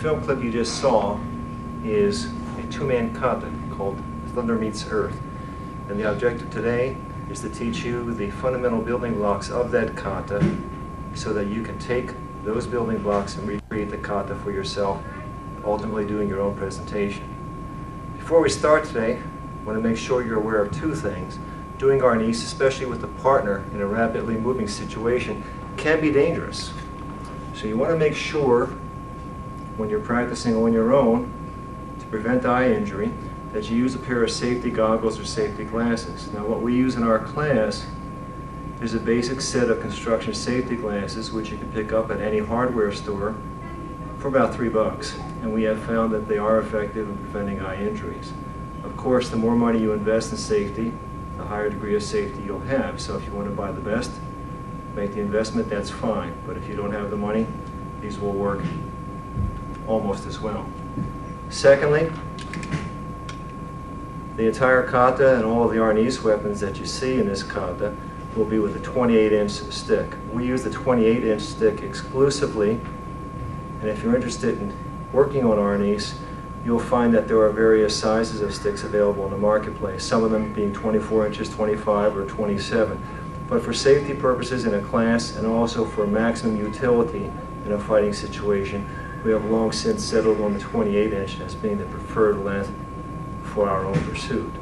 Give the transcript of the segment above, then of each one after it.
film clip you just saw is a two-man kata called Thunder Meets Earth. And the objective today is to teach you the fundamental building blocks of that kata so that you can take those building blocks and recreate the kata for yourself, ultimately doing your own presentation. Before we start today, I want to make sure you're aware of two things. Doing arnis, especially with a partner in a rapidly moving situation, can be dangerous. So you want to make sure when you're practicing on your own to prevent eye injury that you use a pair of safety goggles or safety glasses. Now what we use in our class is a basic set of construction safety glasses which you can pick up at any hardware store for about $3, and we have found that they are effective in preventing eye injuries. Of course, the more money you invest in safety, the higher degree of safety you'll have. So if you want to buy the best, make the investment, that's fine. But if you don't have the money, these will work almost as well. Secondly, the entire kata and all of the arnis weapons that you see in this kata will be with a 28-inch stick. We use the 28-inch stick exclusively, and if you're interested in working on arnis, you'll find that there are various sizes of sticks available in the marketplace, some of them being 24 inches, 25, or 27. But for safety purposes in a class and also for maximum utility in a fighting situation, we have long since settled on the 28-inch as being the preferred length for our own pursuit.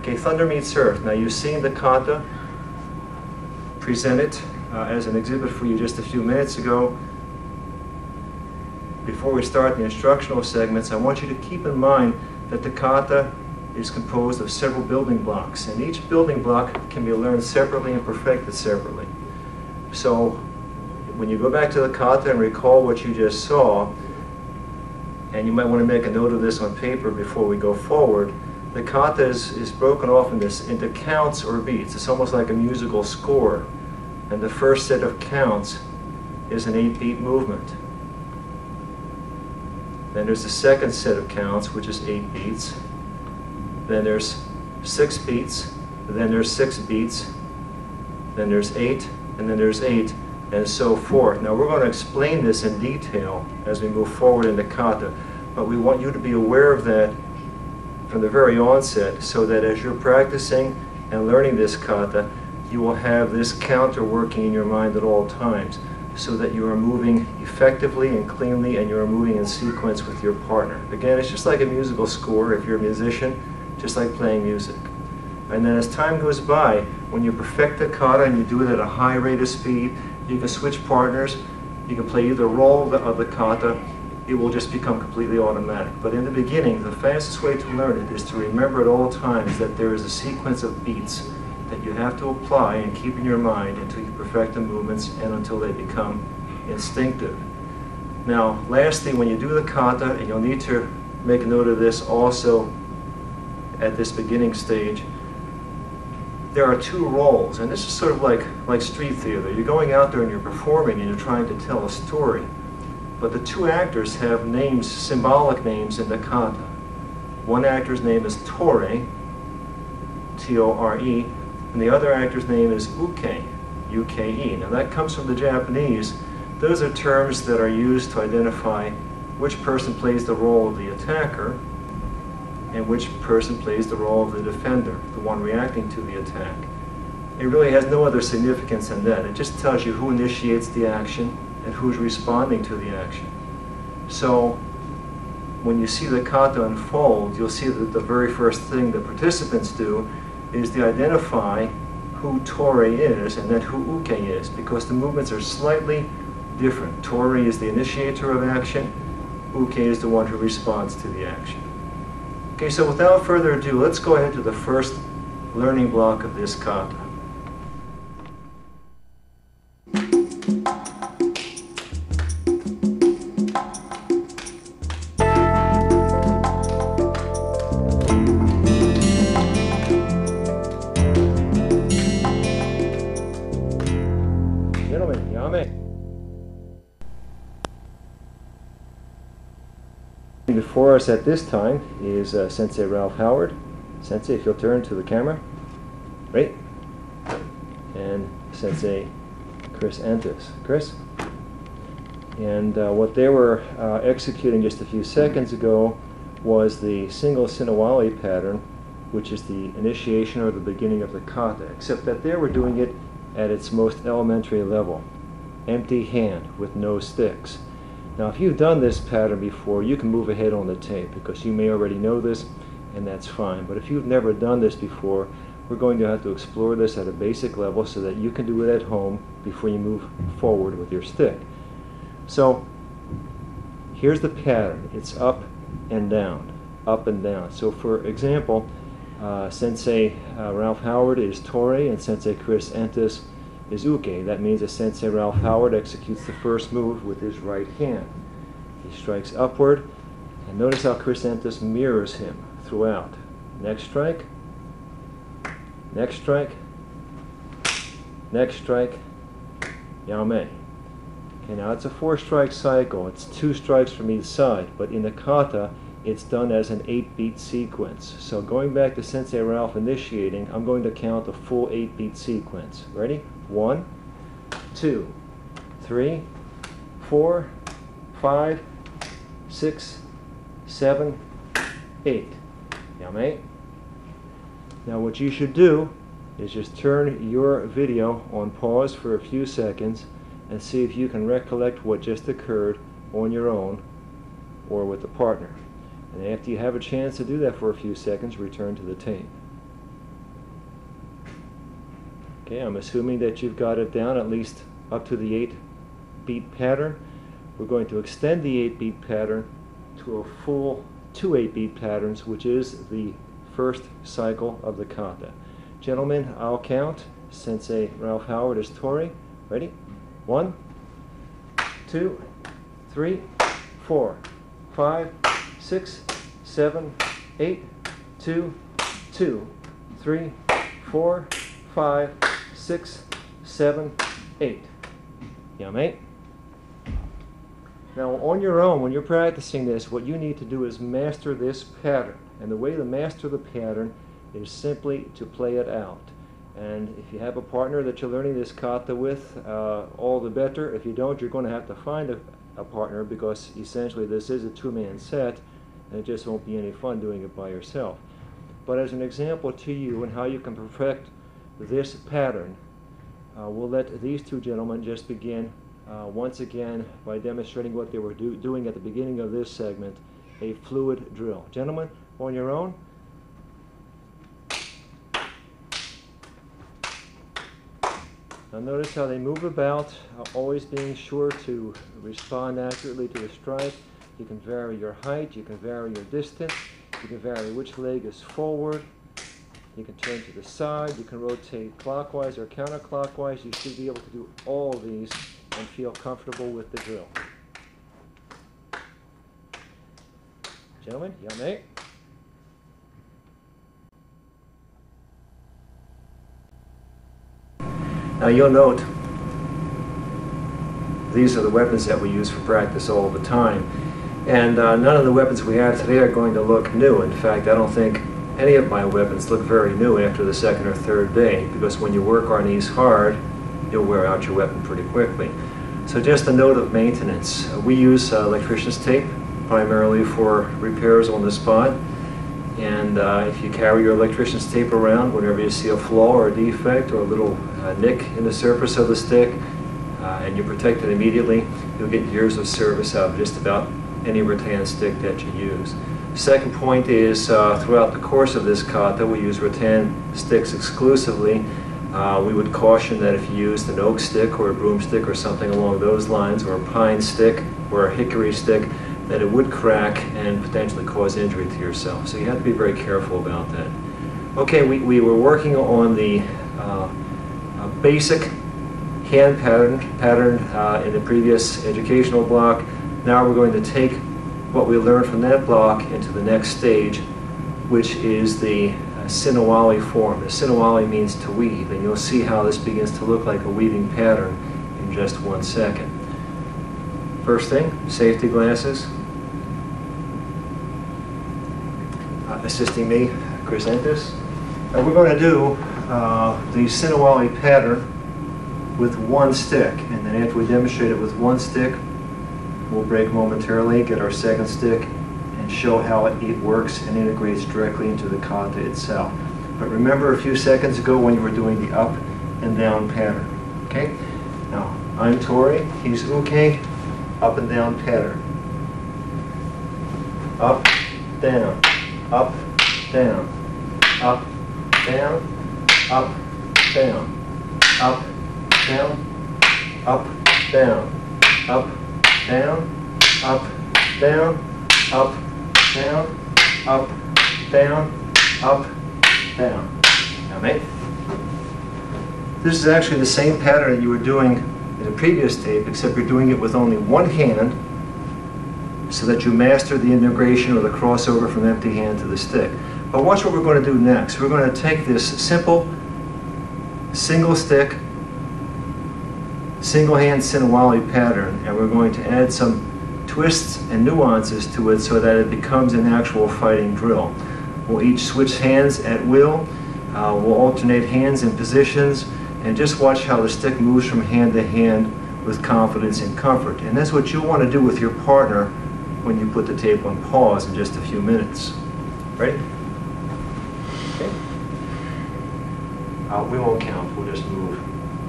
Okay, Thunder Meets Earth. Now you've seen the kata presented as an exhibit for you just a few minutes ago. Before we start the instructional segments, I want you to keep in mind that the kata is composed of several building blocks, and each building block can be learned separately and perfected separately. So when you go back to the kata and recall what you just saw, and you might want to make a note of this on paper before we go forward, the kata is broken off into counts or beats. It's almost like a musical score, and the first set of counts is an 8-beat movement. Then there's the second set of counts, which is 8 beats. Then there's 6 beats. Then there's 6 beats. Then there's 8, and then there's 8, and so forth. Now we're going to explain this in detail as we move forward in the kata, but we want you to be aware of that from the very onset so that as you're practicing and learning this kata, you will have this counter working in your mind at all times, so that you are moving effectively and cleanly and you are moving in sequence with your partner. Again, it's just like a musical score if you're a musician, just like playing music. And then as time goes by, when you perfect the kata and you do it at a high rate of speed, you can switch partners, you can play either role of the kata, it will just become completely automatic. But in the beginning, the fastest way to learn it is to remember at all times that there is a sequence of beats that you have to apply and keep in your mind until you perfect the movements and until they become instinctive. Now, lastly, when you do the kata, and you'll need to make a note of this also at this beginning stage, there are 2 roles, and this is sort of like street theater. You're going out there and you're performing and you're trying to tell a story, but the 2 actors have names, symbolic names in the kata. One actor's name is Tore, T-O-R-E, and the other actor's name is Uke, U-K-E. Now that comes from the Japanese. Those are terms that are used to identify which person plays the role of the attacker and which person plays the role of the defender, the one reacting to the attack. It really has no other significance than that. It just tells you who initiates the action and who's responding to the action. So when you see the kata unfold, you'll see that the very first thing the participants do is to identify who Tore is and then who Uke is, because the movements are slightly different. Tore is the initiator of action, Uke is the one who responds to the action. Okay, so without further ado, let's go ahead to the first learning block of this kata. Before us at this time is Sensei Ralph Howard. Sensei, if you'll turn to the camera. Right? And Sensei Chris Antis. Chris? And what they were executing just a few seconds ago was the single sinawali pattern, which is the initiation or the beginning of the kata, except that they were doing it at its most elementary level, empty hand with no sticks. Now if you've done this pattern before, you can move ahead on the tape because you may already know this, and that's fine. But if you've never done this before, we're going to have to explore this at a basic level so that you can do it at home before you move forward with your stick. So here's the pattern. It's up and down, up and down. So for example, Sensei Ralph Howard is Tore and Sensei Chris Entis is Uke. That means that Sensei Ralph Howard executes the first move with his right hand. He strikes upward, and notice how Chris Entis mirrors him throughout. Next strike, next strike, next strike, Yame. Okay, now it's a 4-strike cycle. It's 2 strikes from each side, but in the kata, it's done as an 8-beat sequence. So going back to Sensei Ralph initiating, I'm going to count a full 8-beat sequence. Ready? 1, 2, 3, 4, 5, 6, 7, 8. Yame. Now what you should do is just turn your video on pause for a few seconds and see if you can recollect what just occurred on your own or with a partner. And after you have a chance to do that for a few seconds, return to the tape. Okay, I'm assuming that you've got it down at least up to the 8-beat pattern. We're going to extend the 8-beat pattern to a full 2 8-beat patterns, which is the first cycle of the kata. Gentlemen, I'll count. Sensei Ralph Howard is Tori. Ready? 1, 2, 3, 4, 5, 6, 7, 8, 2, 2, 3, 4, 5, 6, 7, 8. Yame. Now on your own, when you're practicing this, what you need to do is master this pattern. And the way to master the pattern is simply to play it out. And if you have a partner that you're learning this kata with, all the better. If you don't, you're going to have to find a partner, because essentially this is a 2-man set, and it just won't be any fun doing it by yourself. But as an example to you and how you can perfect this pattern, we'll let these 2 gentlemen just begin once again by demonstrating what they were doing at the beginning of this segment, a fluid drill. Gentlemen, on your own. Now notice how they move about, always being sure to respond accurately to the strike. You can vary your height, you can vary your distance, you can vary which leg is forward, you can turn to the side, you can rotate clockwise or counterclockwise. You should be able to do all of these and feel comfortable with the drill. Gentlemen, Yame. Now you'll note these are the weapons that we use for practice all the time. And none of the weapons we have today are going to look new. In fact, I don't think any of my weapons look very new after the 2nd or 3rd day, because when you work on these hard, you'll wear out your weapon pretty quickly. So just a note of maintenance. We use electrician's tape primarily for repairs on the spot. And if you carry your electrician's tape around whenever you see a flaw or a defect or a little nick in the surface of the stick, and you protect it immediately, you'll get years of service out of just about any rattan stick that you use. Second point is, throughout the course of this kata, we use rattan sticks exclusively. We would caution that if you used an oak stick or a broomstick or something along those lines, or a pine stick or a hickory stick, that it would crack and potentially cause injury to yourself. So you have to be very careful about that. Okay, we were working on the basic hand pattern in the previous educational block. Now we're going to take what we learned from that block into the next stage, which is the sinawali form. The sinawali means to weave, and you'll see how this begins to look like a weaving pattern in just 1 second. First thing, safety glasses. Assisting me, Chris Entis. And we're going to do the sinawali pattern with 1 stick, and then after we demonstrate it with 1 stick, we'll break momentarily, get our second stick, and show how it works and integrates directly into the kata itself. But remember a few seconds ago when you were doing the up and down pattern. Okay? Now, I'm Tori, he's Uke, up and down pattern. Up, down, up, down, up, down, up, down, up, down, up, down, up, down, up, down, up, down, up, down, up, down. Now, mate, this is actually the same pattern that you were doing in the previous tape, except you're doing it with only one hand, so that you master the integration or the crossover from empty hand to the stick. But watch what we're going to do next. We're going to take this simple single stick, single hand sinawali pattern, and we're going to add some twists and nuances to it so that it becomes an actual fighting drill. We'll each switch hands at will. We'll alternate hands and positions, and just watch how the stick moves from hand to hand with confidence and comfort. And that's what you'll want to do with your partner when you put the tape on pause in just a few minutes. Ready? Okay. We won't count, we'll just move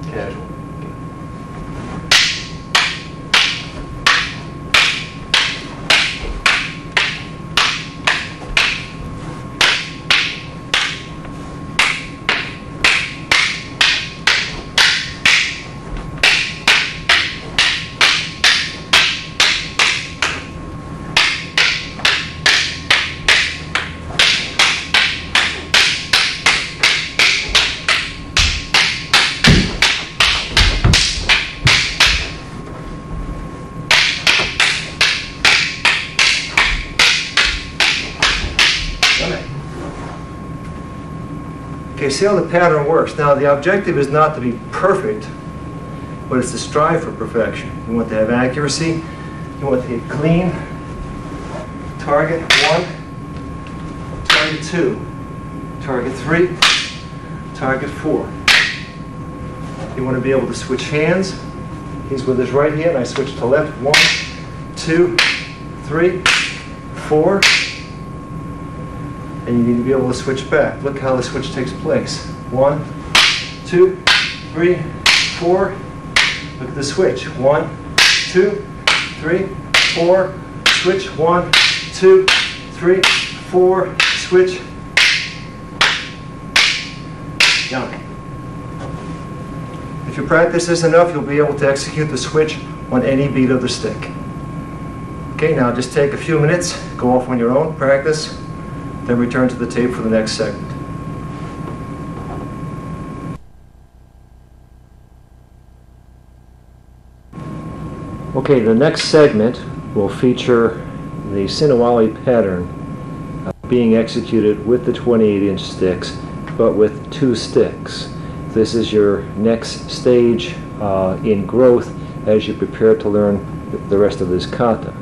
casual. Okay, see how the pattern works. Now, the objective is not to be perfect, but it's to strive for perfection. You want to have accuracy. You want to get clean. Target 1, target 2, target 3, target 4. You want to be able to switch hands. He's with his right hand. I switch to left. 1, 2, 3, 4. And you need to be able to switch back. Look how the switch takes place. 1, 2, 3, 4. Look at the switch. 1, 2, 3, 4. Switch. 1, 2, 3, 4. Switch. Yummy. If you practice this enough, you'll be able to execute the switch on any beat of the stick. Okay, now just take a few minutes, go off on your own, practice, then return to the tape for the next segment. Okay, the next segment will feature the sinawali pattern being executed with the 28-inch sticks, but with 2 sticks. This is your next stage in growth as you prepare to learn the rest of this kata.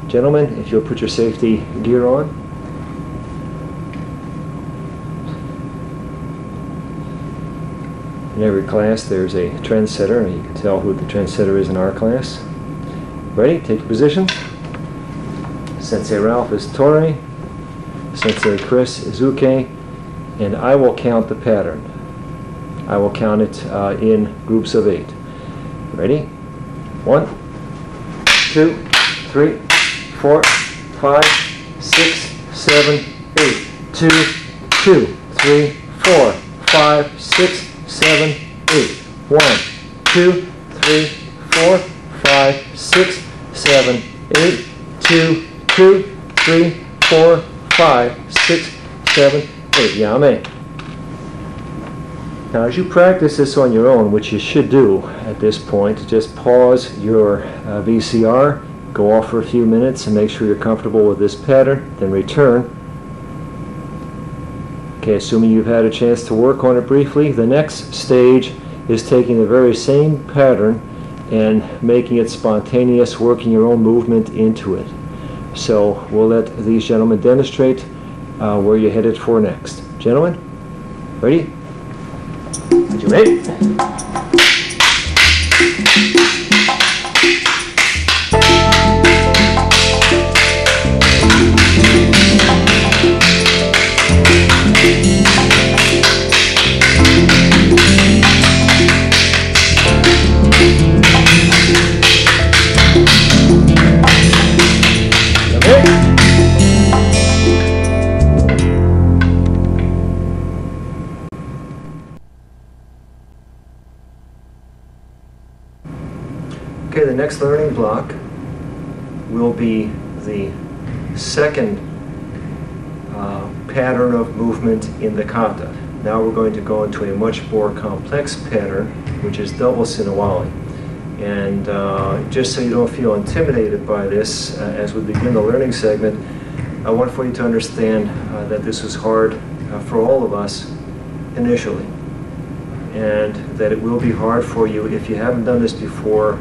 Gentlemen, if you'll put your safety gear on. In every class there's a trendsetter, and you can tell who the trendsetter is in our class. Ready? Take your positions. Sensei Ralph is Tori, Sensei Chris is Uke, and I will count the pattern. I will count it in groups of 8. Ready? 1, 2, 3, 4, 5, 6, 7, 8. 2, 2, 3, 4, 5, 6, 7, 8. 1, 2, 3, 4, 5, 6, 7, 8. 2, 2, 3, 4, 5, 6, 7, 8. Yame. Now, as you practice this on your own, which you should do at this point, just pause your VCR, go off for a few minutes and make sure you're comfortable with this pattern, then return. Okay, assuming you've had a chance to work on it briefly, the next stage is taking the very same pattern and making it spontaneous, working your own movement into it. So we'll let these gentlemen demonstrate where you're headed for next. Gentlemen, ready? Did you make? Okay, the next learning block will be the second pattern of movement in the kata. Now we're going to go into a much more complex pattern, which is double sinawali. And just so you don't feel intimidated by this, as we begin the learning segment, I want for you to understand that this was hard for all of us initially, and that it will be hard for you if you haven't done this before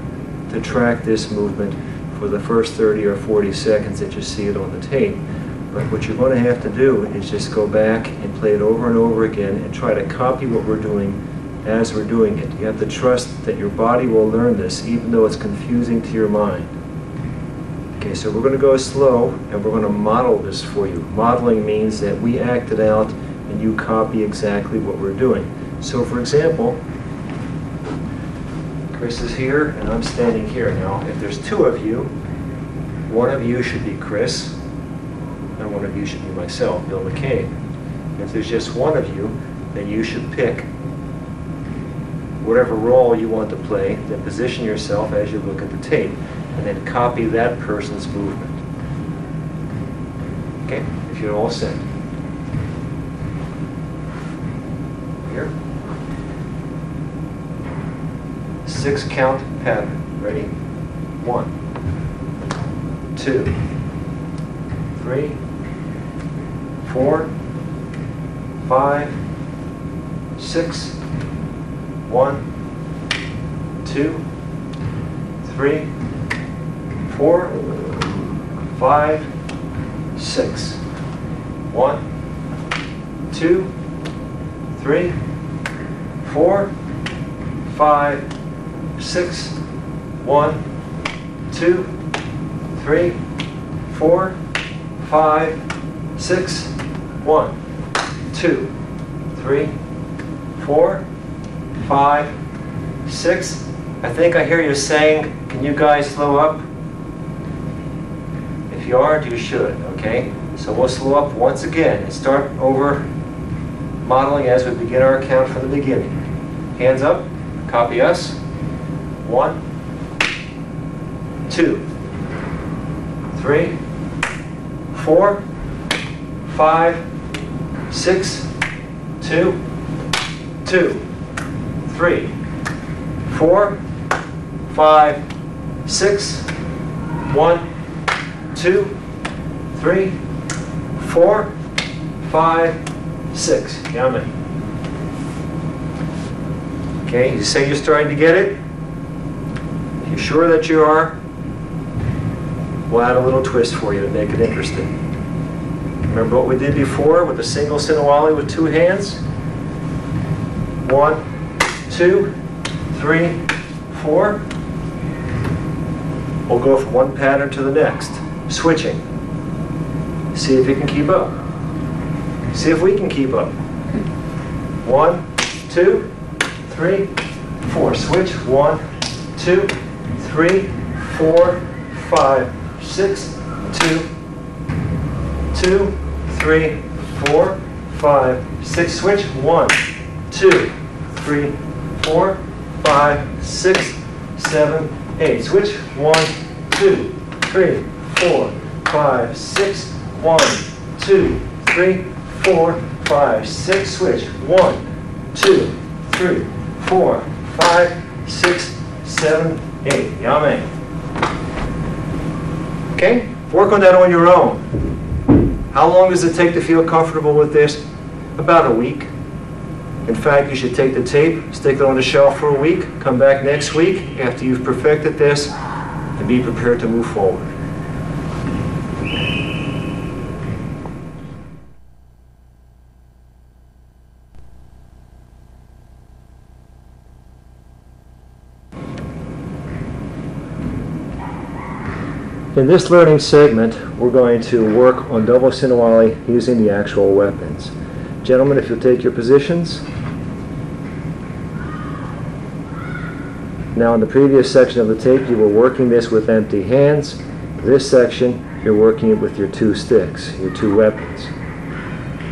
to track this movement for the first 30 or 40 seconds that you see it on the tape. But what you're going to have to do is just go back and play it over and over again and try to copy what we're doing as we're doing it. You have to trust that your body will learn this, even though it's confusing to your mind. Okay, so we're going to go slow, and we're going to model this for you. Modeling means that we act it out and you copy exactly what we're doing. So for example, Chris is here and I'm standing here. Now, if there's two of you, one of you should be Chris and one of you should be myself, Bill McCabe. If there's just one of you, then you should pick whatever role you want to play, then position yourself as you look at the tape, and then copy that person's movement. Okay, if you're all set. Here. 6 count pattern. Ready? 1, 2, 3, 4, 5, 6, 1, 2, 3, 4, 5, 6. 1, 2, 3, 4, 5, 6. 1, 2, 3, 4, 5, 6. 1, 2, 3, 4, 5, 6. I think I hear you saying, can you guys slow up? If you aren't, you should, okay? So we'll slow up once again and start over modeling as we begin our count from the beginning. Hands up, copy us. 1, 2, 3, 4, 5, 6, 2, 2, 3, 4, 5, 6, 1, 2, 3, 4, 5, 6. Yummy. Okay, you say you're starting to get it? If you're sure that you are, we'll add a little twist for you to make it interesting. Remember what we did before with the single sinawali with 2 hands? 1, 2, 3, 4. We'll go from one pattern to the next, switching. See if you can keep up. See if we can keep up. 1, 2, 3, 4. Switch. 1, 2, 3, 4, 5, 6, 2, 2, 3, 4, 5, 6. Switch. 1, 2, 3, 4, 5, 6, 7, 8. Switch. 1, 2, 3, 4, 5, 6. 1, 2, 3, 4, 5, 6. Switch. 1, 2, 3, 4, 5, 6, 7, 8. Yummy. Okay? Work on that on your own. How long does it take to feel comfortable with this? About a week. In fact, you should take the tape, stick it on the shelf for a week, come back next week after you've perfected this, and be prepared to move forward. In this learning segment, we're going to work on double sinawali using the actual weapons. Gentlemen, if you'll take your positions. Now in the previous section of the tape, you were working this with empty hands. This section, you're working it with your 2 sticks, your 2 weapons.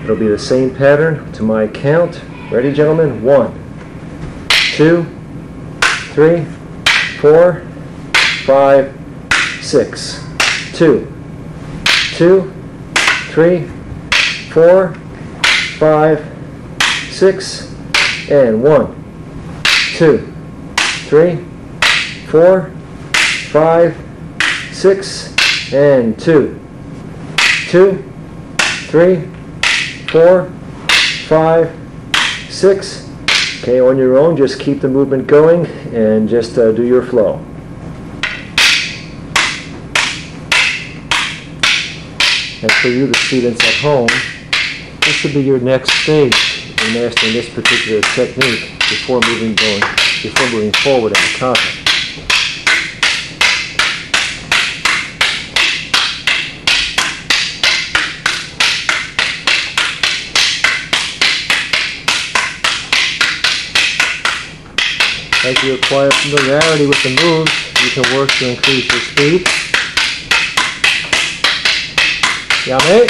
It'll be the same pattern to my count. Ready, gentlemen? 1, 2, 3, 4, 5, 6, 2, 2, 3, 4, 5, 6, and 1, 2, 3, 4, 5, 6, and 2, 2, 3, 4, 5, 6. Okay, on your own, just keep the movement going and just do your flow. And for you, the students at home, this will be your next stage in mastering this particular technique before moving forward in the kata. As you acquire familiarity with the moves, you can work to increase your speed. Yame.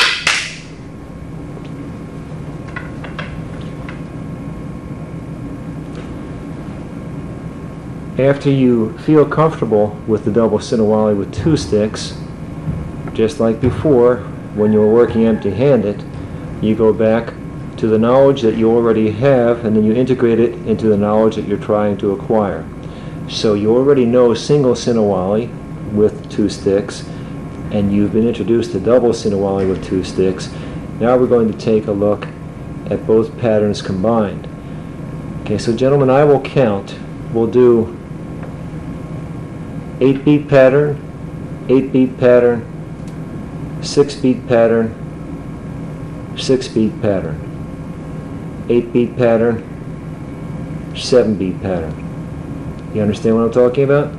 After you feel comfortable with the double sinawali with 2 sticks, just like before, when you were working empty-handed, you go back to the knowledge that you already have, and then you integrate it into the knowledge that you're trying to acquire. So you already know single sinawali with 2 sticks, and you've been introduced to double sinawali with 2 sticks. Now we're going to take a look at both patterns combined. Okay, so gentlemen, I will count. We'll do 8-beat pattern, 8-beat pattern, 6-beat pattern, 6-beat pattern, 8-beat pattern, 7-beat pattern. You understand what I'm talking about?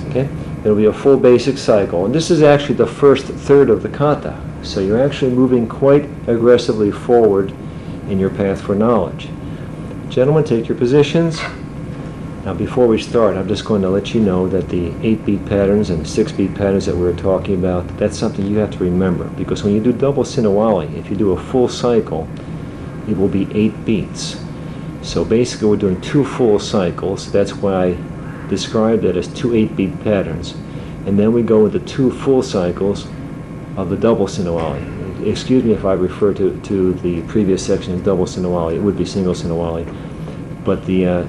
Okay? It'll be a full basic cycle. And this is actually the first third of the kata. So you're actually moving quite aggressively forward in your path for knowledge. Gentlemen, take your positions. Now before we start, I'm just going to let you know that the 8-beat patterns and 6-beat patterns that we were talking about, that's something you have to remember. Because when you do double sinawali, if you do a full cycle, it will be 8 beats. So basically we're doing 2 full cycles. That's why I described it as 2 8-beat patterns. And then we go into 2 full cycles of the double sinawali. Excuse me if I refer to the previous section as double sinawali. It would be single sinawali. But the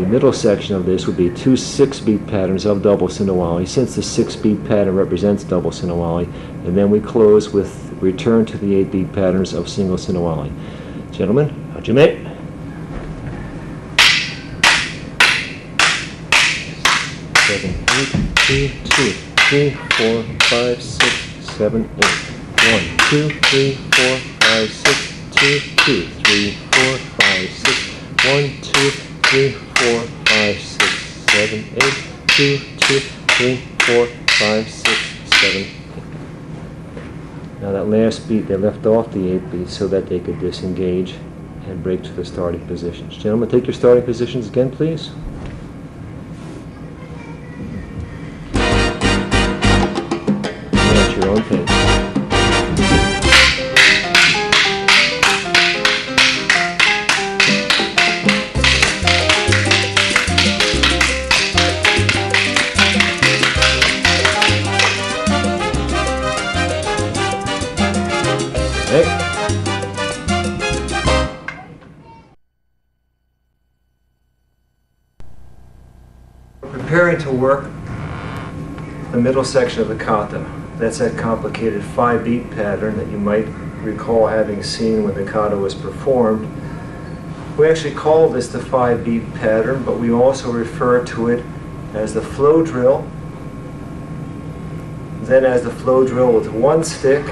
middle section of this would be 2 6-beat patterns of double sinawali, since the 6-beat pattern represents double sinawali. And then we close with return to the 8-beat patterns of single sinawali. Gentlemen, hajime. 7, 8, 2, 2, 3, 4, 5, 6, 7, 8. 1, 2, 3, 4, 5, 6, 2, 2, 3, 4, 5, 6. 1, 2, 3, 4, 5, 6, 7, 8. 2, 2, 3, 4, 5, 6, 7, 8. Now that last beat, they left off the 8 beats so that they could disengage and break to the starting positions. Gentlemen, take your starting positions again, please. At your own pace. Preparing to work the middle section of the kata. That's that complicated 5-beat pattern that you might recall having seen when the kata was performed. We actually call this the 5-beat pattern, but we also refer to it as the flow drill, then as the flow drill with 1 stick,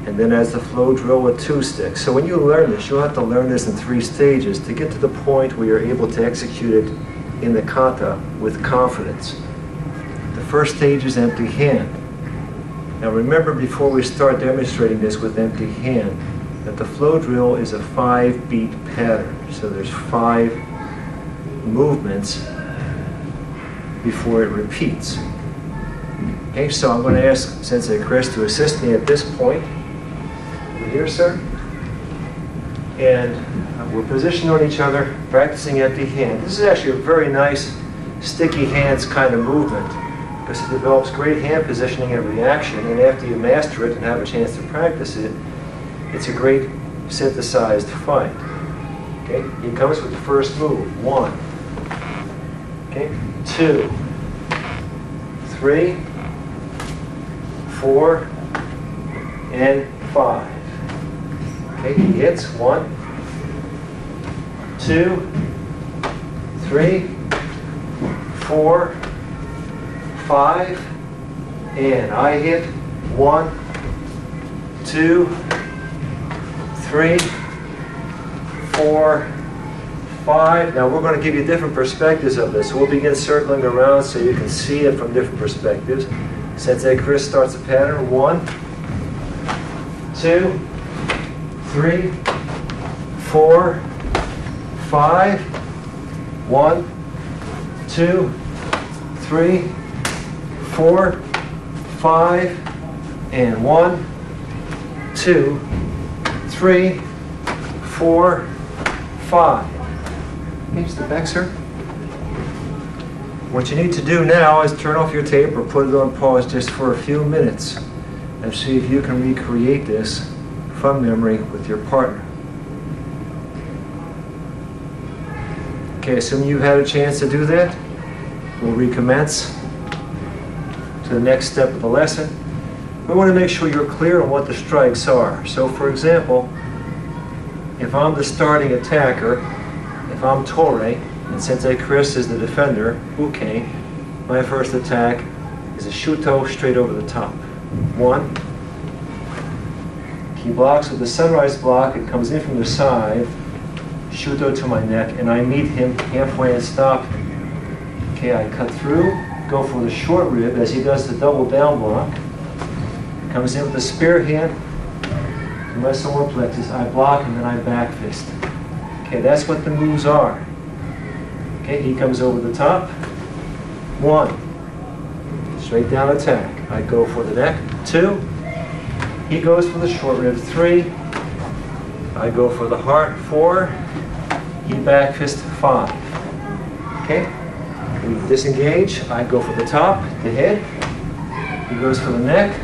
and then as the flow drill with 2 sticks. So when you learn this, you'll have to learn this in 3 stages to get to the point where you're able to execute it in the kata with confidence. The first stage is empty hand. Now remember, before we start demonstrating this with empty hand, that the flow drill is a 5-beat pattern. So there's 5 movements before it repeats. Okay, so I'm going to ask Sensei Chris to assist me at this point. Over here, sir. And we're positioned on each other, practicing empty hand. This is actually a very nice sticky hands kind of movement, because it develops great hand positioning and reaction, and after you master it and have a chance to practice it, it's a great synthesized fight. Okay, he comes with the first move. 1, okay, 2, 3, 4, and 5. Okay, he hits 1, 2, 3, 4, 5, and I hit 1, 2, 3, 4, 5. Now we're going to give you different perspectives of this. We'll begin circling around so you can see it from different perspectives. Sensei Chris starts a pattern. 1, 2, 3, 4, 5. 1, 2, 3, 4, 5, and 1, 2, 3, 4, 5. Can you step back, sir? What you need to do now is turn off your tape or put it on pause just for a few minutes and see if you can recreate this from memory with your partner. Okay, assuming you've had a chance to do that, we'll recommence to the next step of the lesson. We want to make sure you're clear on what the strikes are. So for example, if I'm the starting attacker, if I'm Torei, and Sensei Chris is the defender, Uke, my first attack is a shuto straight over the top. 1. He blocks with the sunrise block, it comes in from the side, shuto to my neck, and I meet him halfway and stop him. Okay, I cut through, go for the short rib as he does the double down block. Comes in with the spear hand to my solar plexus. I block and then I back fist. Okay, that's what the moves are. Okay, he comes over the top. 1. Straight down attack. I go for the neck. 2. He goes for the short rib. 3. I go for the heart. 4. He back fist. 5. Okay? We disengage. I go for the top, the head. He goes for the neck.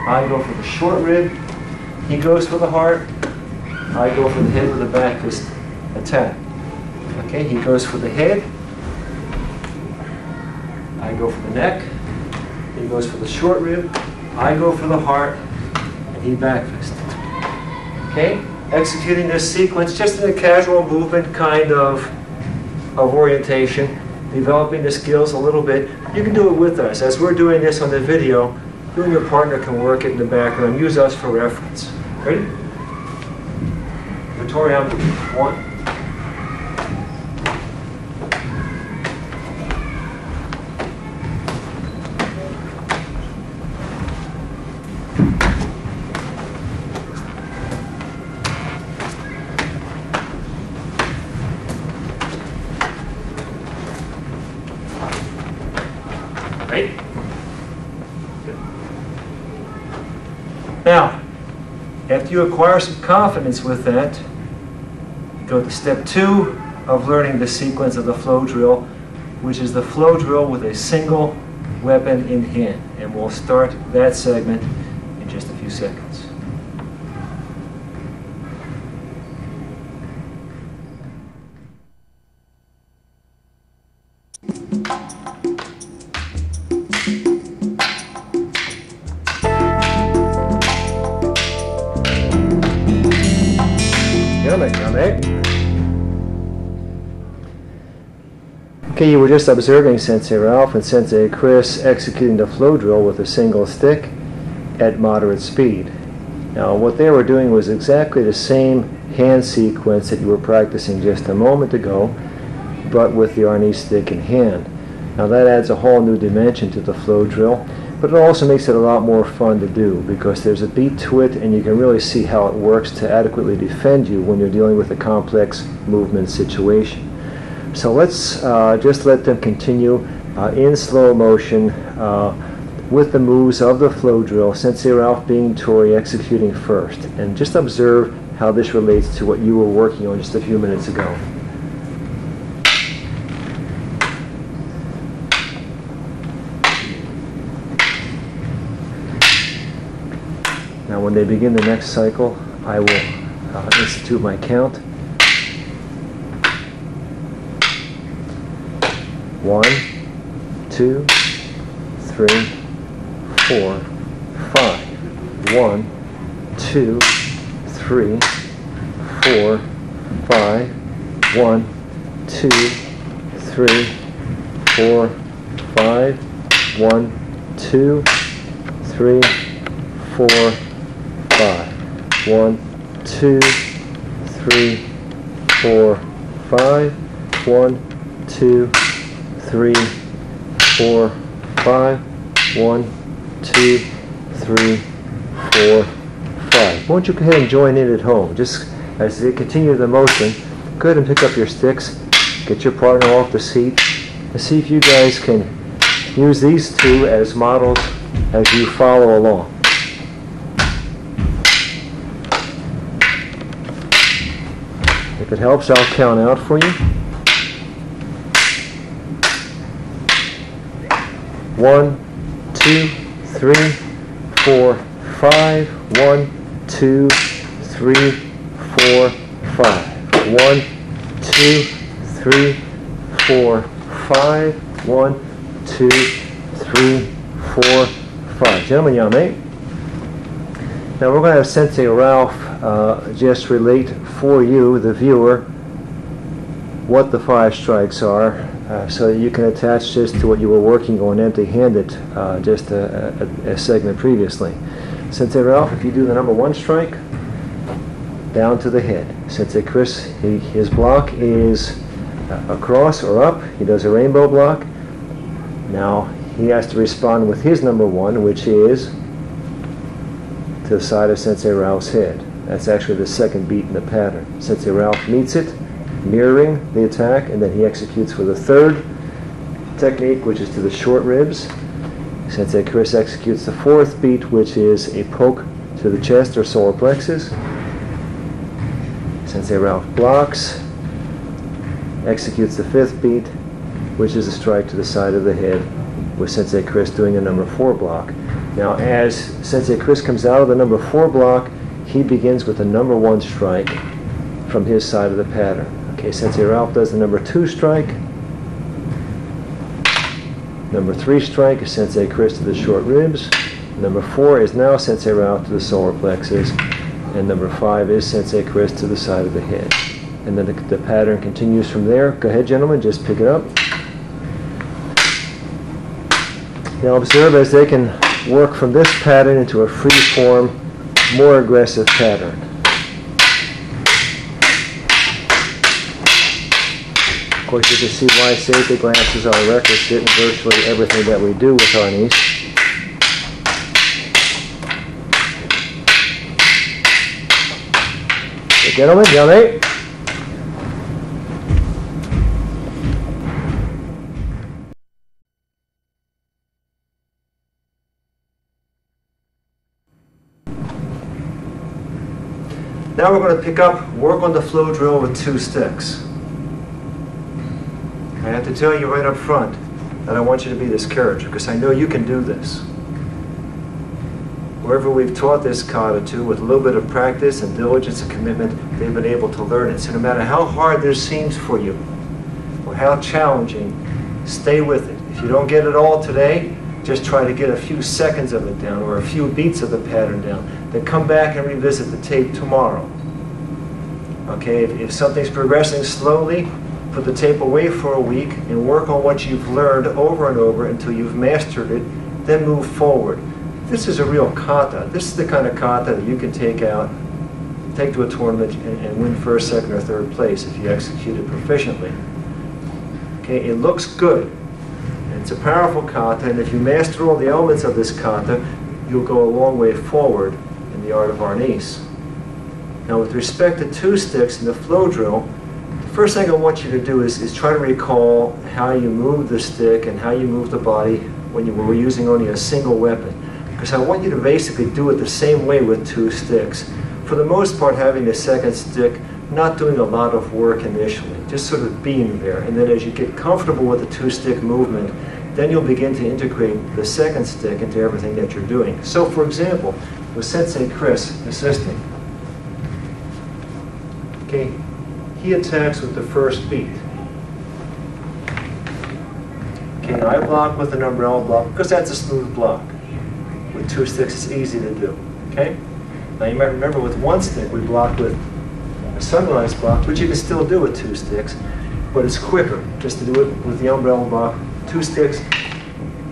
I go for the short rib. He goes for the heart. I go for the head with a back fist attack. Okay, he goes for the head. I go for the neck. He goes for the short rib. I go for the heart. And he back fist. Okay, executing this sequence just in a casual movement kind of orientation, developing the skills a little bit. You can do it with us. As we're doing this on the video, you and your partner can work it in the background. Use us for reference. Ready? Victoria, 1. Right? Good. Now, after you acquire some confidence with that, go to step 2 of learning the sequence of the flow drill, which is the flow drill with a single weapon in hand. And we'll start that segment in just a few seconds. Okay, you were just observing Sensei Ralph and Sensei Chris executing the flow drill with a single stick at moderate speed. Now, what they were doing was exactly the same hand sequence that you were practicing just a moment ago, but with the Arnis stick in hand. Now, that adds a whole new dimension to the flow drill, but it also makes it a lot more fun to do because there's a beat to it and you can really see how it works to adequately defend you when you're dealing with a complex movement situation. So let's just let them continue in slow motion with the moves of the flow drill, Sensei Ralph being Tori executing first. And just observe how this relates to what you were working on just a few minutes ago. Now when they begin the next cycle, I will institute my count. 1, 2, 3, 4, 5. 1, 2, 3, 4, 5. 1, 2, 3, 4, 5. 1, 2, 3, 4, 5. 1, 2, 3, 4, 5. 1, 2, 3, 4, 5. 1, 2, 3, 4, 5. Won't you go ahead and join in at home? Just as they continue the motion, go ahead and pick up your sticks, get your partner off the seat, and see if you guys can use these two as models as you follow along. If it helps, I'll count out for you. 1, 2, 3, 4, 5. 1, 2, 3, 4, 5. 1, 2, 3, 4, 5. 1, 2, 3, 4, 5. Gentlemen, young mate. Now we're going to have Sensei Ralph just relate for you, the viewer, what the 5 strikes are, so that you can attach this to what you were working on empty-handed just a segment previously. Sensei Ralph, if you do the number 1 strike, down to the head. Sensei Chris, his block is across or up. He does a rainbow block. Now he has to respond with his number 1, which is to the side of Sensei Ralph's head. That's actually the second beat in the pattern. Sensei Ralph meets it, mirroring the attack, and then he executes for the 3rd technique, which is to the short ribs. Sensei Chris executes the 4th beat, which is a poke to the chest or solar plexus. Sensei Ralph blocks, executes the 5th beat, which is a strike to the side of the head, with Sensei Chris doing a number 4 block. Now as Sensei Chris comes out of the number 4 block, he begins with a number 1 strike from his side of the pattern. Okay, Sensei Ralph does the number 2 strike. Number 3 strike is Sensei Chris to the short ribs. Number 4 is now Sensei Ralph to the solar plexus. And number 5 is Sensei Chris to the side of the head. And then the pattern continues from there. Go ahead, gentlemen, just pick it up. Now observe as they can work from this pattern into a free-form, more aggressive pattern. Of course, you can see why safety glances are a requisite in virtually everything that we do with our niece. Okay, gentlemen, young mate. Now we're going to pick up, work on the flow drill with 2 sticks. I have to tell you right up front that I want you to be discouraged, because I know you can do this. Wherever we've taught this kata to, with a little bit of practice and diligence and commitment, they've been able to learn it. So no matter how hard this seems for you, or how challenging, stay with it. If you don't get it all today, just try to get a few seconds of it down, or a few beats of the pattern down. Then come back and revisit the tape tomorrow. Okay, if something's progressing slowly, put the tape away for a week and work on what you've learned over and over until you've mastered it, then move forward. This is a real kata. This is the kind of kata that you can take to a tournament and win 1st, 2nd, or 3rd place if you execute it proficiently. Okay, it looks good. And it's a powerful kata, and if you master all the elements of this kata, you'll go a long way forward in the art of arnis. Now with respect to 2 sticks in the flow drill, the first thing I want you to do is try to recall how you moved the stick and how you moved the body when you were using only a single weapon. Because I want you to basically do it the same way with 2 sticks. For the most part, having the 2nd stick, not doing a lot of work initially, just sort of being there. And then as you get comfortable with the 2-stick movement, then you'll begin to integrate the 2nd stick into everything that you're doing. So for example, with Sensei Chris assisting. Okay, he attacks with the first beat. Okay, now I block with an umbrella block because that's a smooth block. With 2 sticks, it's easy to do. Okay? Now you might remember with 1 stick, we blocked with a sunrise block, which you can still do with 2 sticks, but it's quicker just to do it with the umbrella block, 2 sticks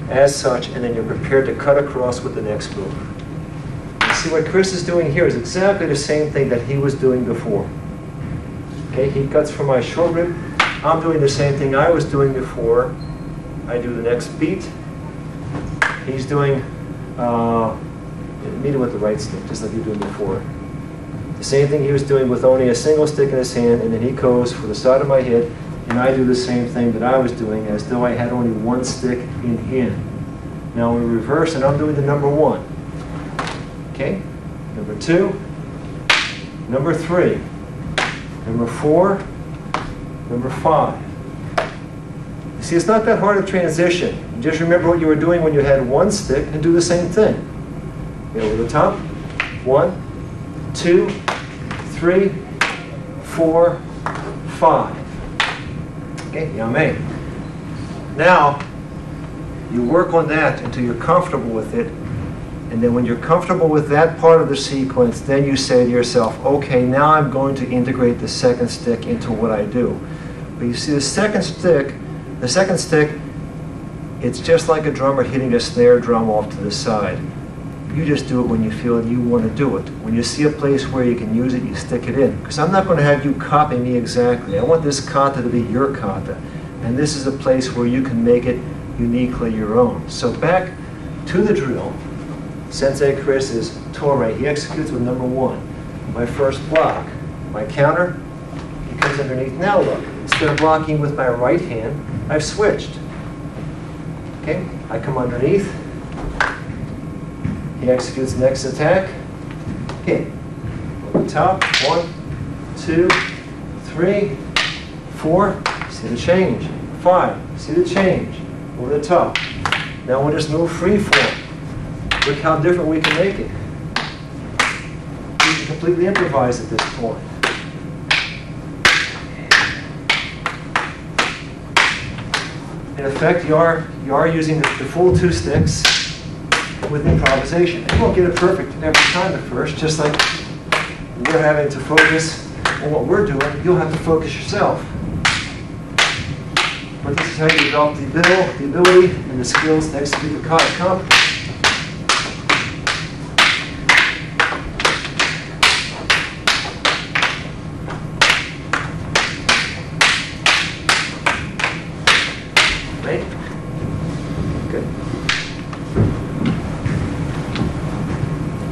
as such, and then you're prepared to cut across with the next move. You see what Chris is doing here is exactly the same thing that he was doing before. Okay, he cuts from my short rib. I'm doing the same thing I was doing before. I do the next beat. He's doing, meet it with the right stick, just like you were doing before. The same thing he was doing with only a single stick in his hand, and then he goes for the side of my head, and I do the same thing that I was doing as though I had only 1 stick in hand. Now we reverse, and I'm doing the number 1. Okay? Number 2, number 3, number 4, number 5. You see, it's not that hard to transition. You just remember what you were doing when you had 1 stick and do the same thing. Over the top. 1, 2, 3, 4, 5. Okay, yummy. Now, you work on that until you're comfortable with it. And then when you're comfortable with that part of the sequence, then you say to yourself, okay, now I'm going to integrate the second stick into what I do. But you see, the second stick, it's just like a drummer hitting a snare drum off to the side. You just do it when you feel you want to do it. When you see a place where you can use it, you stick it in. Because I'm not going to have you copy me exactly. I want this kata to be your kata. And this is a place where you can make it uniquely your own. So back to the drill. Sensei Chris is Torre. He executes with number 1. My first block. My counter, he comes underneath. Now look, instead of blocking with my right hand, I've switched. Okay, I come underneath. He executes the next attack. Okay, on the top, 1, 2, 3, 4. See the change. 5. See the change. Over the top. Now we'll just move free form. Look how different we can make it. We can completely improvise at this point. In effect, you are using the full 2 sticks with improvisation. And you won't get it perfect every time at first, just like we're having to focus on what we're doing. You'll have to focus yourself. But this is how you develop the ability and the skills to execute the kata competently.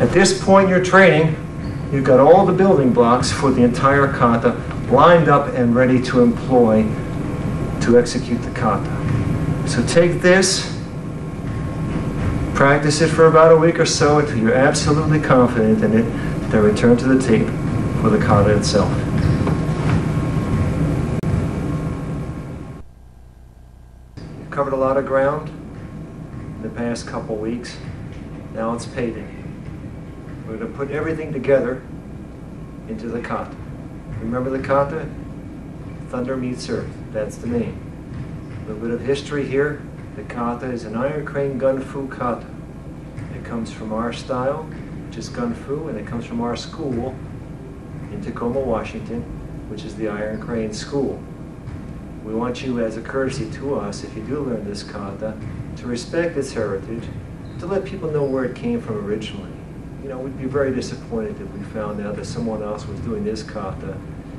At this point in your training, you've got all the building blocks for the entire kata lined up and ready to employ to execute the kata. So take this, practice it for about a week or so until you're absolutely confident in it, then return to the tape for the kata itself. You've covered a lot of ground in the past couple weeks. Now it's payday. We're going to put everything together into the kata. Remember the kata? Thunder meets earth. That's the name. A little bit of history here. The kata is an iron crane gun-fu kata. It comes from our style, which is gun-fu, and it comes from our school in Tacoma, Washington, which is the Iron Crane School. We want you, as a courtesy to us, if you do learn this kata, to respect its heritage, to let people know where it came from originally. You know, we'd be very disappointed if we found out that someone else was doing this kata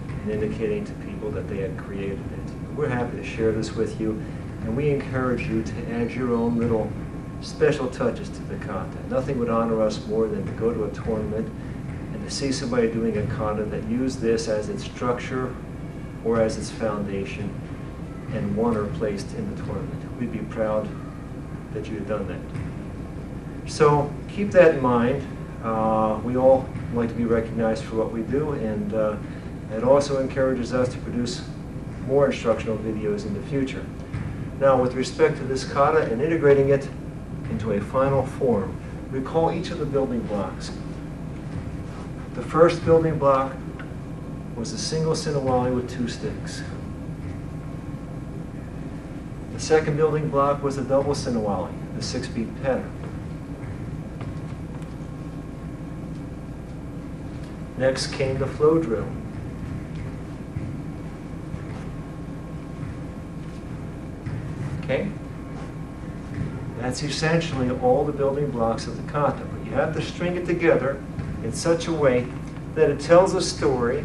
and indicating to people that they had created it. We're happy to share this with you, and we encourage you to add your own little special touches to the kata. Nothing would honor us more than to go to a tournament and to see somebody doing a kata that used this as its structure or as its foundation and won or placed in the tournament. We'd be proud that you had done that. So keep that in mind. We all like to be recognized for what we do, and it also encourages us to produce more instructional videos in the future. Now, with respect to this kata and integrating it into a final form, recall each of the building blocks. The first building block was a single sinawali with 2 sticks. The second building block was a double sinawali, the 6-beat pattern. Next came the flow drill. Okay? That's essentially all the building blocks of the kata, but you have to string it together in such a way that it tells a story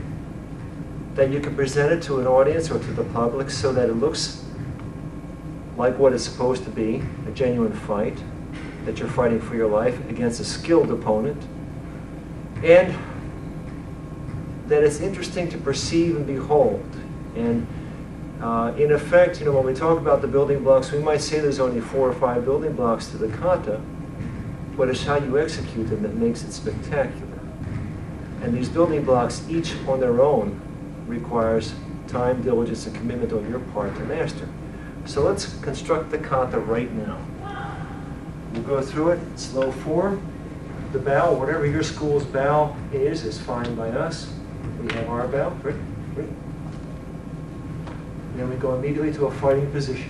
that you can present it to an audience or to the public so that it looks like what it's supposed to be, a genuine fight, that you're fighting for your life against a skilled opponent, and that it's interesting to perceive and behold. And in effect, when we talk about the building blocks, we might say there's only 4 or 5 building blocks to the kata, but it's how you execute them that makes it spectacular. And these building blocks, each on their own, requires time, diligence, and commitment on your part to master. So let's construct the kata right now. We'll go through it in slow form. The bow, whatever your school's bow is fine by us. We have our bow. Ready? Ready? And then we go immediately to a fighting position.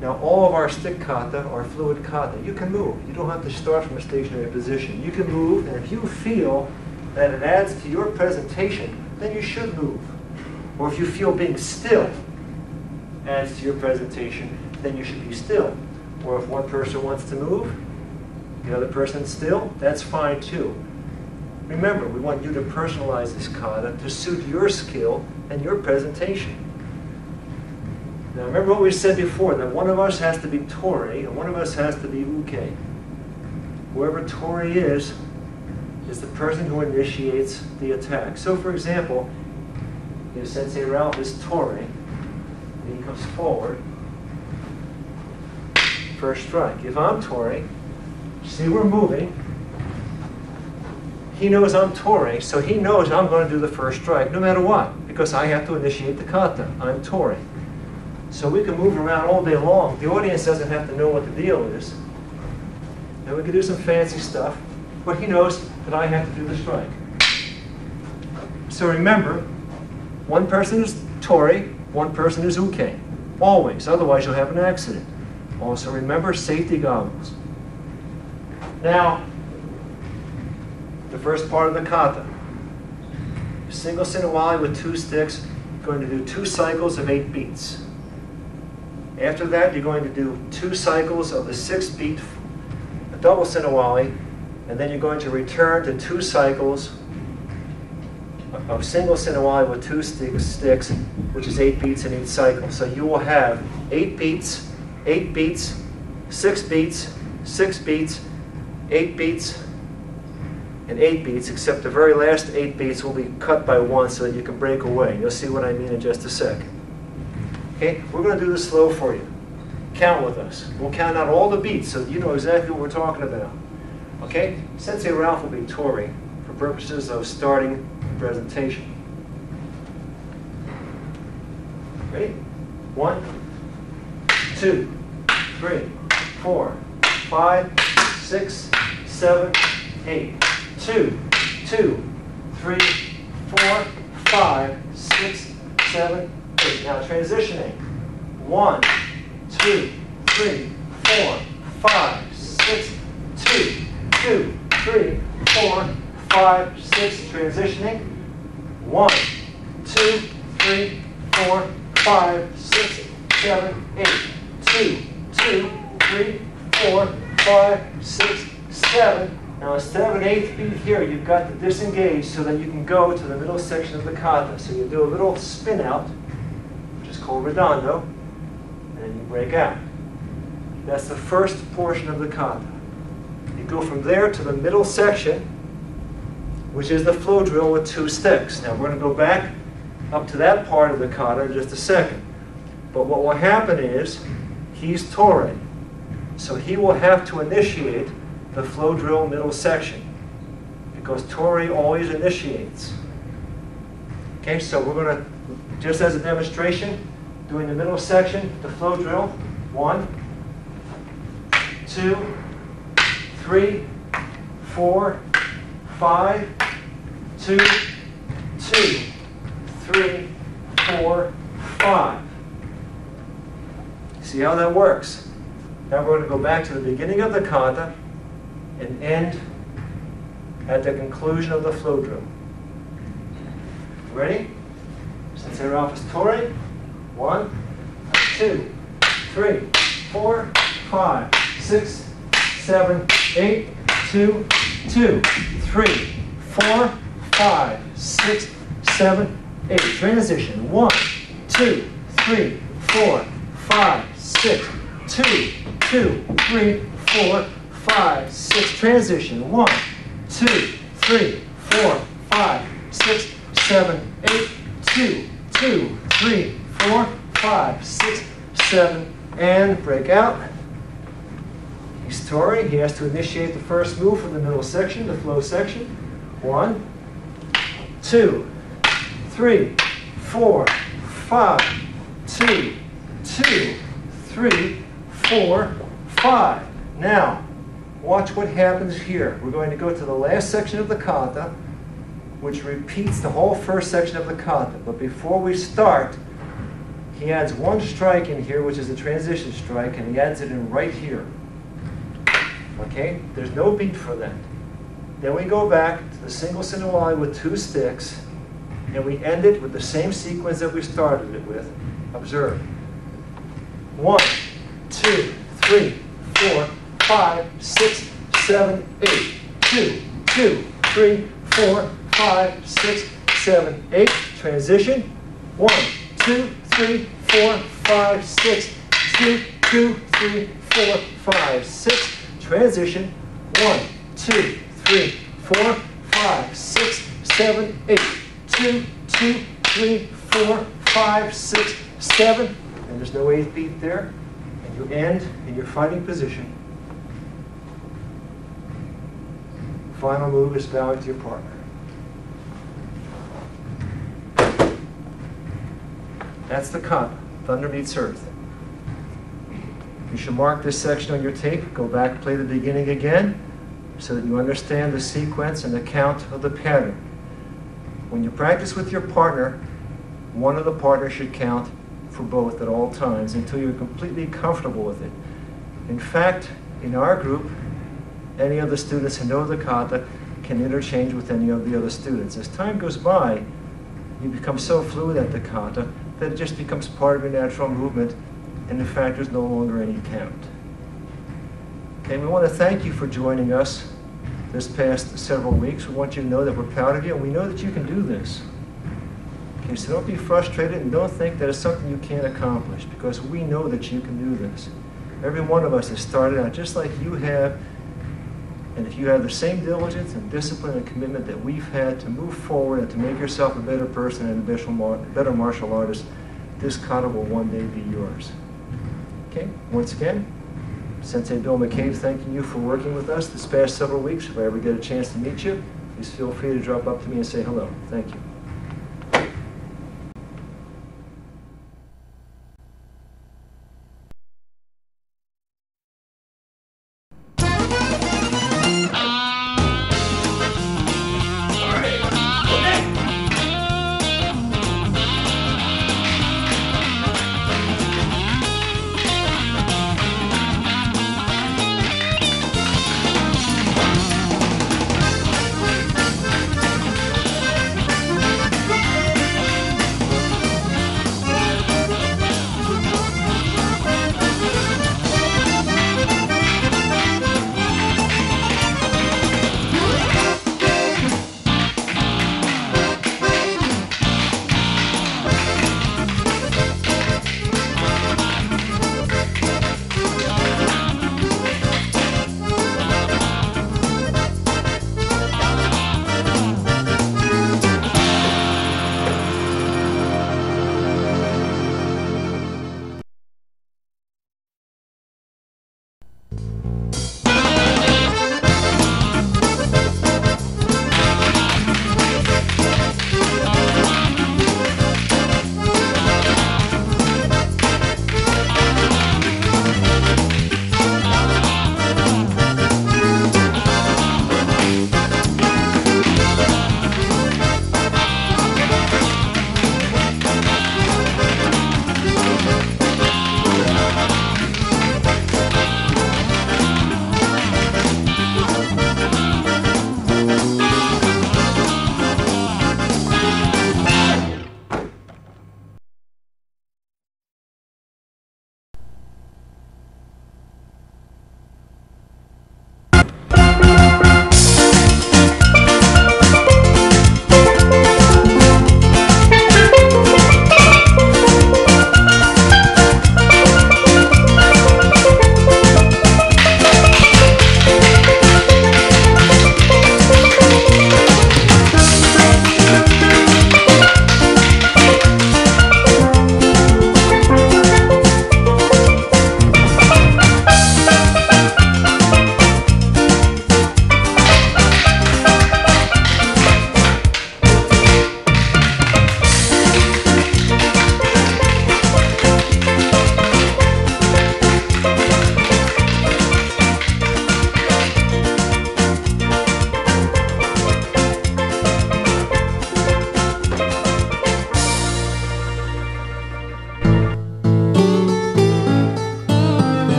Now all of our stick kata are fluid kata. You can move. You don't have to start from a stationary position. You can move, and if you feel that it adds to your presentation, then you should move. Or if you feel being still adds to your presentation, then you should be still. Or if one person wants to move, the other person's still, that's fine too. Remember, we want you to personalize this kata to suit your skill and your presentation. Now remember what we said before, that one of us has to be tori and one of us has to be uke. Whoever tori is the person who initiates the attack. So for example, if Sensei Ralph is tori, and he comes forward, first strike. If I'm tori, see we're moving, he knows I'm tori, so he knows I'm going to do the first strike no matter what, because I have to initiate the kata. I'm tori. So we can move around all day long. The audience doesn't have to know what the deal is. And we can do some fancy stuff, but he knows that I have to do the strike. So remember, one person is tori, one person is uke. Always, otherwise you'll have an accident. Also remember, safety goggles. Now, the first part of the kata. Single sinawali with 2 sticks, going to do 2 cycles of 8 beats. After that, you're going to do 2 cycles of the 6-beat double sinawali, and then you're going to return to 2 cycles of single sinawali with 2 sticks, which is 8 beats in each cycle. So you will have 8 beats, 8 beats, 6 beats, 6 beats, 8 beats, and 8 beats, except the very last 8 beats will be cut by 1 so that you can break away. You'll see what I mean in just a second. Okay, we're going to do this slow for you. Count with us. We'll count out all the beats so that you know exactly what we're talking about. Okay, Sensei Ralph will be tori for purposes of starting the presentation. Ready? 1, 2, 3, 4, 5, 6, 7, 8. 2, 2, 3, 4, 5, 6, 7, 8. Now transitioning. 1, 2, 3, 4, 5, 6, 2, 2, 3, 4, 5, 6. Transitioning. 1, 2, 3, 4, 5, 6, 7, 8. 2, 2, 3, 4, 5, 6, 7. Now instead of an 8th beat here, you've got to disengage so that you can go to the middle section of the kata. So you do a little spin out, which is called redondo, and then you break out. That's the first portion of the kata. You go from there to the middle section, which is the flow drill with 2 sticks. Now we're going to go back up to that part of the kata in just a second. But what will happen is, he's tori, so he will have to initiate the flow drill middle section, because tori always initiates. Okay, so we're going to, just as a demonstration, doing the middle section, the flow drill. 1, 2, 3, 4, 5, 2, 2, 3, 4, 5. See how that works? Now we're going to go back to the beginning of the kata and end at the conclusion of the flow drill. Ready? Sensei Ralphus Torre. 1, 2, 3, 4, 5, 6, 7, 8, 2, 2, 3, 4, 5, 6, 7, 8. Transition. 1, 2, 3, 4, 5, 6, 2, 2, 3, 4, 5, 6. Transition. 1, 2, 3, 4, 5, 6, 7, 8, 2, 2, 3, 4, 5, 6, 7, and break out. He's Tori. He has to initiate the first move for the middle section, the flow section. 1, 2, 3, 4, 5, 2, 2, 3, 4, 5. Now, watch what happens here. We're going to go to the last section of the kata, which repeats the whole first section of the kata. But before we start, he adds one strike in here, which is a transition strike, and he adds it in right here. Okay? There's no beat for that. Then we go back to the single sinawali with 2 sticks, and we end it with the same sequence that we started it with. Observe. 1, 2, 3, 4, 5, 6, 7, 8. 2, 2, 3, 4, 5, 6, 7, 8. Transition. 1, 2, 3, 4, 5, 6. 2, 2, 3, 4, 5, 6. Transition. 1, 2, 3, 4, 5, 6, 7, 8. 2, 2, 3, 4, 5, 6, 7. And there's no 8th beat there. And you end in your fighting position. Final move is bowing to your partner. That's the kata. Thunder meets earth. You should mark this section on your tape. Go back, play the beginning again, so that you understand the sequence and the count of the pattern. When you practice with your partner, one of the partners should count for both at all times until you're completely comfortable with it. In fact, in our group, any of the students who know the kata can interchange with any of the other students. As time goes by, you become so fluid at the kata that it just becomes part of your natural movement, and in fact, there's no longer any count. Okay, we want to thank you for joining us this past several weeks. We want you to know that we're proud of you, and we know that you can do this. Okay, so don't be frustrated and don't think that it's something you can't accomplish, because we know that you can do this. Every one of us has started out just like you have, and if you have the same diligence and discipline and commitment that we've had to move forward and to make yourself a better person and a better martial artist, this kata will one day be yours. Okay, once again, Sensei Bill McCabe thanking you for working with us this past several weeks. If I ever get a chance to meet you, please feel free to drop up to me and say hello. Thank you.